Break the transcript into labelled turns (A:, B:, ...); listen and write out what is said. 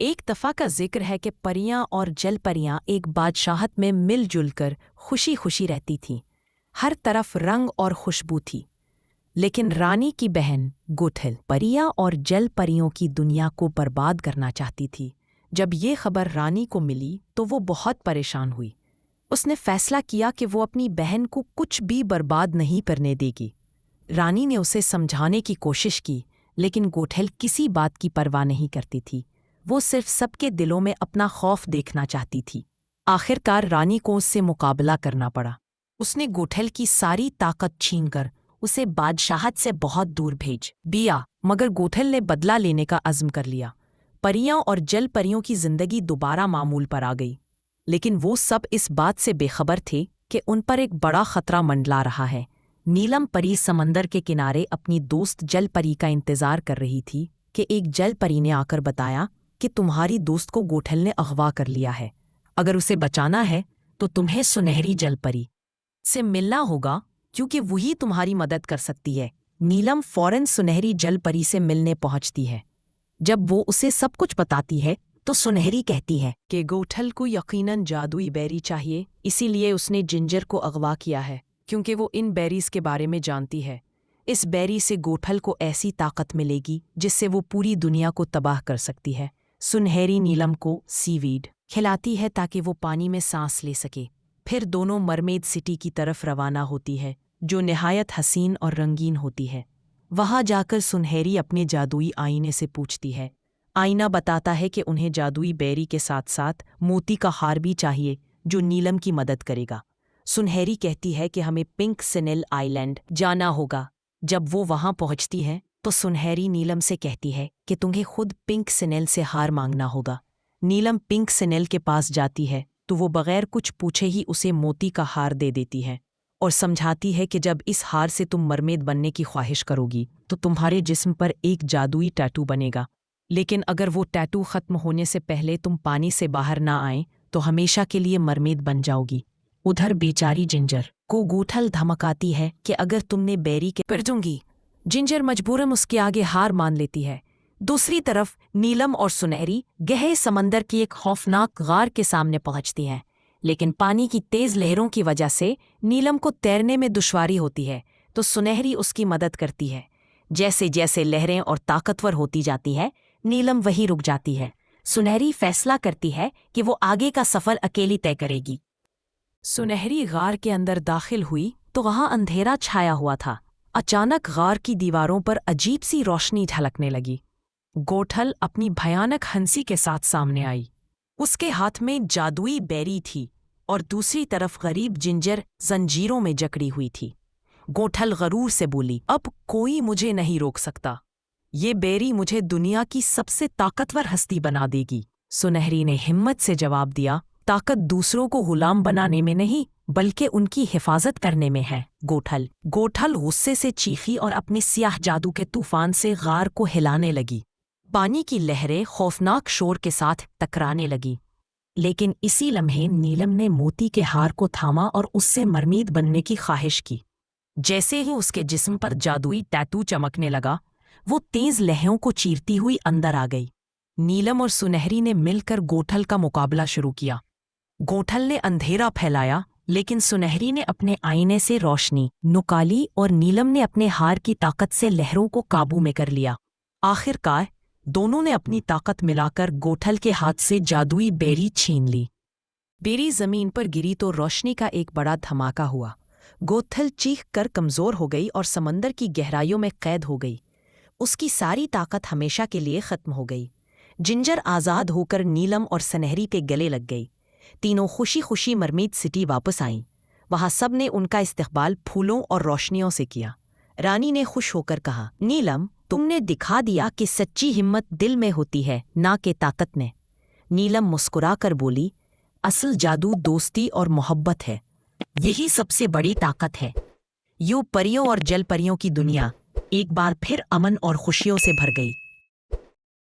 A: ایک دفعہ کا ذکر ہے کہ پریاں اور جل پریاں ایک بادشاہت میں مل جل کر خوشی خوشی رہتی تھیں۔ ہر طرف رنگ اور خوشبو تھی، لیکن رانی کی بہن گوٹھل پریاں اور جل پریوں کی دنیا کو برباد کرنا چاہتی تھی۔ جب یہ خبر رانی کو ملی تو وہ بہت پریشان ہوئی۔ اس نے فیصلہ کیا کہ وہ اپنی بہن کو کچھ بھی برباد نہیں کرنے دے گی۔ رانی نے اسے سمجھانے کی کوشش کی، لیکن گوٹھل کسی بات کی پرواہ نہیں کرتی تھی۔ وہ صرف سب کے دلوں میں اپنا خوف دیکھنا چاہتی تھی۔ آخر کار رانی کو اس سے مقابلہ کرنا پڑا۔ اس نے گوٹھل کی ساری طاقت چھین کر اسے بادشاہت سے بہت دور بھیج دیا، مگر گوٹھل نے بدلہ لینے کا عزم کر لیا۔ پریاں اور جل پریوں کی زندگی دوبارہ معمول پر آ گئی، لیکن وہ سب اس بات سے بے خبر تھے کہ ان پر ایک بڑا خطرہ منڈلا رہا ہے۔ نیلم پری سمندر کے کنارے اپنی دوست جل پری کا انتظار کر رہی تھی کہ ایک جل پری نے آ کر بتایا کہ تمہاری دوست کو گوٹھل نے اغوا کر لیا ہے۔ اگر اسے بچانا ہے تو تمہیں سنہری جل پری سے ملنا ہوگا، کیونکہ وہی تمہاری مدد کر سکتی ہے۔ نیلم فوراً سنہری جل پری سے ملنے پہنچتی ہے۔ جب وہ اسے سب کچھ بتاتی ہے تو سنہری کہتی ہے کہ گوٹھل کو یقیناً جادوئی بیری چاہیے، اسی لیے اس نے جنجر کو اغوا کیا ہے، کیونکہ وہ ان بیریز کے بارے میں جانتی ہے۔ اس بیری سے گوٹھل کو ایسی طاقت ملے گی جس سے وہ پوری دنیا کو تباہ کر سکتی ہے۔ سنہری نیلم کو سی ویڈ کھلاتی ہے تاکہ وہ پانی میں سانس لے سکے۔ پھر دونوں مرمیڈ سٹی کی طرف روانہ ہوتی ہے، جو نہایت حسین اور رنگین ہوتی ہے۔ وہاں جا کر سنہری اپنے جادوئی آئینے سے پوچھتی ہے۔ آئینہ بتاتا ہے کہ انہیں جادوئی بیری کے ساتھ ساتھ موتی کا ہار بھی چاہیے جو نیلم کی مدد کرے گا۔ سنہری کہتی ہے کہ ہمیں پنک سنیل آئی لینڈ جانا ہوگا۔ جب وہ وہاں پہنچتی ہے تو سنہری نیلم سے کہتی ہے کہ تمہیں خود پنک سنیل سے ہار مانگنا ہوگا۔ نیلم پنک سنیل کے پاس جاتی ہے تو وہ بغیر کچھ پوچھے ہی اسے موتی کا ہار دے دیتی ہے اور سمجھاتی ہے کہ جب اس ہار سے تم مرمیڈ بننے کی خواہش کرو گی تو تمہارے جسم پر ایک جادوئی ٹیٹو بنے گا، لیکن اگر وہ ٹیٹو ختم ہونے سے پہلے تم پانی سے باہر نہ آئیں تو ہمیشہ کے لیے مرمیڈ بن جاؤ گی۔ ادھر بیچاری جنجر کو گوٹھل دھمکاتی ہے کہ اگر تم نے بیری کے پڑ دوں گی۔ جنجر مجبوراً اس کے آگے ہار مان لیتی ہے۔ دوسری طرف نیلم اور سنہری گہرے سمندر کی ایک خوفناک غار کے سامنے پہنچتی ہیں، لیکن پانی کی تیز لہروں کی وجہ سے نیلم کو تیرنے میں دشواری ہوتی ہے تو سنہری اس کی مدد کرتی ہے۔ جیسے جیسے لہریں اور طاقتور ہوتی جاتی ہے، نیلم وہی رک جاتی ہے۔ سنہری فیصلہ کرتی ہے کہ وہ آگے کا سفر اکیلی طے کرے گی۔ سنہری غار کے اندر داخل ہوئی تو وہاں اندھیرا چھایا ہوا تھا۔ اچانک غار کی دیواروں پر عجیب سی روشنی جھلکنے لگی۔ گوٹھل اپنی بھیانک ہنسی کے ساتھ سامنے آئی۔ اس کے ہاتھ میں جادوئی بیری تھی اور دوسری طرف غریب جنجر زنجیروں میں جکڑی ہوئی تھی۔ گوٹھل غرور سے بولی، اب کوئی مجھے نہیں روک سکتا۔ یہ بیری مجھے دنیا کی سب سے طاقتور ہستی بنا دے گی۔ سنہری نے ہمت سے جواب دیا، طاقت دوسروں کو غلام بنانے میں نہیں بلکہ ان کی حفاظت کرنے میں ہے۔ گوٹھل غصے سے چیخی اور اپنے سیاہ جادو کے طوفان سے غار کو ہلانے لگی۔ پانی کی لہریں خوفناک شور کے ساتھ ٹکرانے لگی، لیکن اسی لمحے نیلم نے موتی کے ہار کو تھاما اور اس سے مرمیڈ بننے کی خواہش کی۔ جیسے ہی اس کے جسم پر جادوئی ٹیٹو چمکنے لگا، وہ تیز لہروں کو چیرتی ہوئی اندر آ گئی۔ نیلم اور سنہری نے مل کر گوٹھل کا مقابلہ شروع کیا۔ گوٹھل نے اندھیرا پھیلایا، لیکن سنہری نے اپنے آئینے سے روشنی نکالی اور نیلم نے اپنے ہار کی طاقت سے لہروں کو قابو میں کر لیا۔ آخر کار دونوں نے اپنی طاقت ملا کر گوٹھل کے ہاتھ سے جادوئی بیری چھین لی۔ بیری زمین پر گری تو روشنی کا ایک بڑا دھماکہ ہوا۔ گوٹھل چیخ کر کمزور ہو گئی اور سمندر کی گہرائیوں میں قید ہو گئی۔ اس کی ساری طاقت ہمیشہ کے لیے ختم ہو گئی۔ جنجر آزاد ہو کر نیلم اور سنہری کے گلے لگ گئی۔ تینوں خوشی خوشی مرمیڈ سٹی واپس آئیں۔ وہاں سب نے ان کا استقبال پھولوں اور روشنیوں سے کیا۔ رانی نے خوش ہو کر کہا، نیلم، تم نے دکھا دیا کہ سچی ہمت دل میں ہوتی ہے، نہ کہ طاقت میں۔ نیلم مسکرا کر بولی، اصل جادو دوستی اور محبت ہے، یہی سب سے بڑی طاقت ہے۔ یوں پریوں اور جل پریوں کی دنیا ایک بار پھر امن اور خوشیوں سے بھر گئی۔